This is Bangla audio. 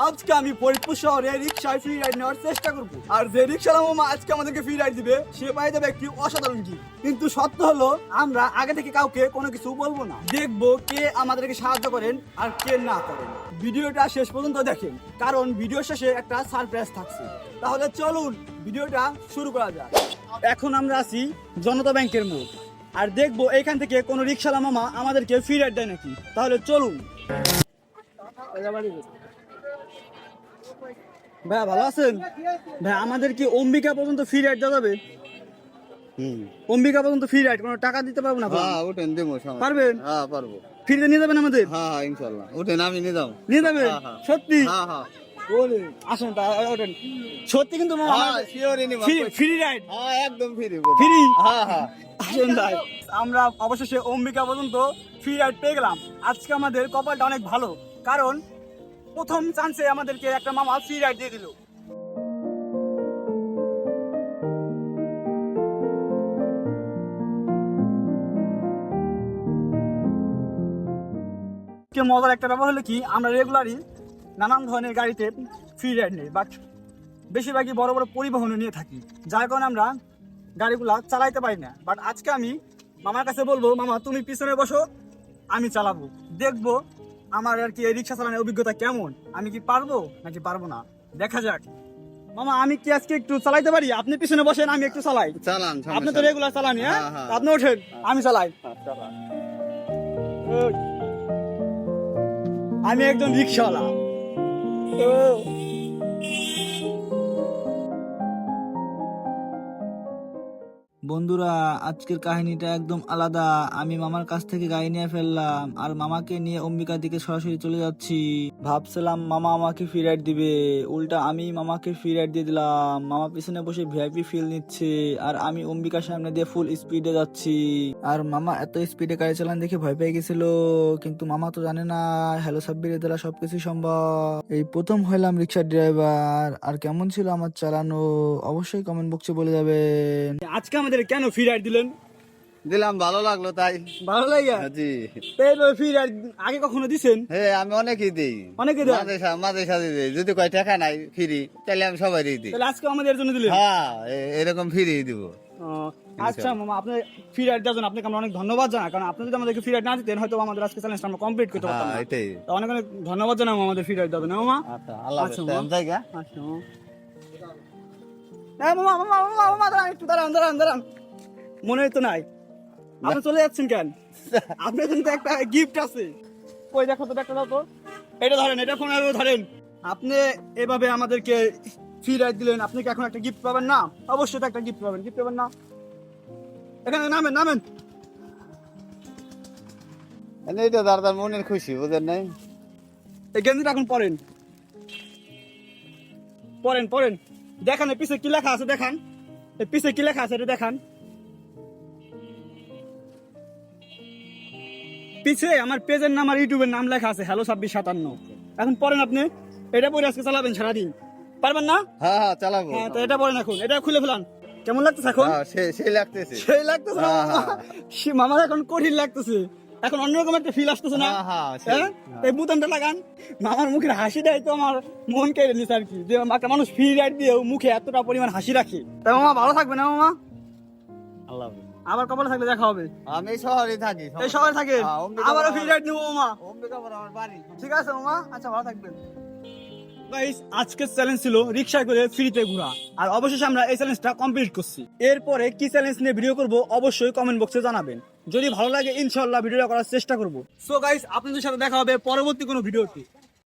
আজকে আমি ফরিদপুর শহরে রিক্সায় ফ্রি রাইড নেওয়ার চেষ্টা করবো। আর যে রিক্সাওয়ালা মামা আজকে আমাদেরকে ফ্রি রাইড দিবে সে পাই যাবে একটি অসাধারণ গিফট। কিন্তু সত্য হলো আমরা আগে থেকে কাউকে কোনো কিছু বলবো না, দেখবো কে আমাদেরকে সাহায্য করেন আর কে না করেন। ভিডিওটা শেষ পর্যন্ত দেখেন, কারণ ভিডিও শেষে একটা সারপ্রাইজ থাকছে। তাহলে চলুন ভিডিওটা শুরু করা যাক। এখন আমরা আছি জনতা ব্যাংকের মোড়, আর দেখবো এখান থেকে কোনো রিক্সাওয়ালা মামা আমাদেরকে ফ্রি রাইড দেয় নাকি। তাহলে চলুন। ভাই ভালো আছেন? ভাই আমাদের কি অম্বিকা পর্যন্ত ফ্রি রাইড দেওয়া যাবে? অম্বিকা পর্যন্ত ফ্রি রাইড, কোনো টাকা দিতে পারবো না? হ্যাঁ ওঠেন দেবো, পারবেন? হ্যাঁ পারবো। ফ্রিতে নিয়ে যাবেন আমাদের? হ্যাঁ হ্যাঁ ইনশাআল্লাহ ওঠেন, আমি নিয়ে যাবো। নিয়ে যাবেন? হ্যাঁ। সত্যি? হ্যাঁ হ্যাঁ বলে আসেন ওঠেন। সত্যি কিন্তু ফ্রি রাইড? হ্যাঁ একদম ফ্রি ফ্রি? হ্যাঁ হ্যাঁ আসেন ভাই, আমরা অবশেষে অম্বিকা পর্যন্ত ফ্রি রাইড পেয়ে গেলাম। আজকে আমাদের কপালটা অনেক ভালো, কারণ প্রথম চান্সে আমাদেরকে একটা মামা ফ্রি রাইড দিয়ে দিল। মজার একটা ব্যাপার হলো কি, আমরা রেগুলারই নানান ধরনের গাড়িতে ফ্রি রাইড নিই, বাট বেশিরভাগই বড় বড় পরিবহনে নিয়ে থাকি, যার কারণে আমরা গাড়িগুলা চালাইতে পারি না। বাট আজকে আমি মামার কাছে বলবো, মামা তুমি পিছনে বসো, আমি চালাবো, দেখবো আমার আর কি এই রিক্সা চালানোর অভিজ্ঞতা কেমন, আমি কি পারবো নাকি পারবো না, দেখা যাক। মামা আমি কি আজকে একটু চালাইতে পারি? আপনি পিছনে বসেন, আমি একটু চালাই। চালান, আপনি তো রেগুলার চালানি। হ্যাঁ হ্যাঁ। আপনি ওঠেন, আমি চালাই। আমি একজন রিক্সাওয়ালা। বন্ধুরা, আজকের কাহিনীটা একদম আলাদা। আমি মামার কাছ থেকে গাড়ি নিয়ে ফেললাম আর মামাকে নিয়ে অম্বিকার দিকে সরাসরি চলে যাচ্ছি। ভাবছিলাম মামা আমাকে ফ্রি রাইড দিবে, উল্টা আমি মামাকে ফ্রি রাইড দিয়ে দিলাম। মামা পিছনে বসে ভিআইপি ফিল নিচ্ছে আর আমি অম্বিকার সামনে দিয়ে ফুল স্পিডে যাচ্ছি। আর মামা এত স্পিডে গাড়ি চালান দেখে ভয় পেয়ে গেছিল, কিন্তু মামা তো জানে না হ্যালো সাব্বিরের দ্বারা সবকিছু সম্ভব। এই প্রথম হইলাম রিক্সার ড্রাইভার, আর কেমন ছিল আমার চালানো অবশ্যই কমেন্ট বক্সে বলে যাবেন। আজকে আমাদের কেন ফ্রি রাইড দিলেন? দিলাম, ভালো লাগলো তাই। ভালো লাগে? জি। ফ্রি রাইড আগে কখনো দিছেন? হ্যাঁ আমি অনেকেই দিই, অনেকে দেন? মাঝে সাথে দিই। যদি কয় টাকা নাই ফ্রি, তাহলে আমি সবাই দিই। তাহলে আজকে আমাদের জন্য দিলেন? হ্যাঁ এরকম ফ্রি দিব। আচ্ছা মামা, আপনি ফ্রি রাইড দেওয়ার জন্য আপনাকে আমরা অনেক ধন্যবাদ জানাই, কারণ আপনি যদি আমাদেরকে ফ্রি রাইড না দিতেন হয়তো আমাদের আজকে চ্যালেঞ্জটা আমরা কমপ্লিট করতে পারতাম না। এটাই। তো অনেক অনেক ধন্যবাদ জানাই আমাদের ফ্রি রাইড দেওয়ার জন্য। মামা আচ্ছা আল্লাহ আচ্ছা, হাফেজ। মামা। জায়গা আচ্ছা মামা। মামা মামা মামা মামা দাঁড়ান, একটু দাঁড়ান। মনে তো নাই, আপনি চলে যাচ্ছেন কেন? আপনার কিন্তু একটা গিফট আছে। কই দেখো তো, একটা দাও তো। এটা ধরেন, এটা ফোন ধরেন। আপনি এভাবে আমাদেরকে ফ্রি রাইড দিলেন, আপনি কি এখন একটা গিফট পাবেন না? অবশ্যই তো একটা গিফট পাবেন। গিফট পাবেন না? এখানে নামেন। এইটা দাদার মনের খুশি, বুঝেন নাই? এই গেঞ্জিটা এখন পরেন। দেখান এই পিছে কি লেখা আছে, দেখান এই পিছে কি লেখা আছে, এটা দেখান। পিছে আমার পেজের নাম আর ইউটিউবের নাম লেখা আছে, হ্যালো 2657। এখন পরেন আপনি, এটা পরে আজকে চালাবেন সারাদিন, পারবেন না? হ্যাঁ হ্যাঁ চালাবো। হ্যাঁ তো এটা পরেন, এখন এটা খুলে ফেলান। কেমন লাগতেছে এখন? হ্যাঁ সেই লাগতেছে। সেই লাগতেছে না? হ্যাঁ, মামার এখন কঠিন লাগতেছে, এখন অন্যরকম একটা ফিল আসতেছে না? হ্যাঁ, হ্যাঁ এই বুতামটা লাগান। মামার মুখের হাসি দেয় তো আমার মন কেড়ে নিছে আর কি, যে একটা মানুষ ফ্রি রাইড দিয়ে মুখে এতটা পরিমাণ হাসি রাখে। তাই মামা ভালো থাকবে না মামা? আল্লাহ। আবার কপালে থাকলে দেখা হবে। আমি শহরে থাকি। এই শহরে থাকেন? হ্যাঁ, অম্বিকা আবারও বড় ফ্রি রাইড নেবো মামা। অম্বিকাপুর আমার বাড়ি। ঠিক আছে মামা, আচ্ছা ভালো থাকবেন। গাইস আজকের চ্যালেঞ্জ ছিল রিকশায় করে ফ্রিতে ঘোরা, আর অবশেষে আমরা এই চ্যালেঞ্জটা কমপ্লিট করছি। এরপরে কি চ্যালেঞ্জ নিয়ে ভিডিও করব অবশ্যই কমেন্ট বক্সে জানাবেন। যদি ভালো লাগে ইনশাআল্লাহ ভিডিওটা করার চেষ্টা করব। সো গাইস আপনাদের সাথে দেখা হবে পরবর্তী কোনো ভিডিওতে।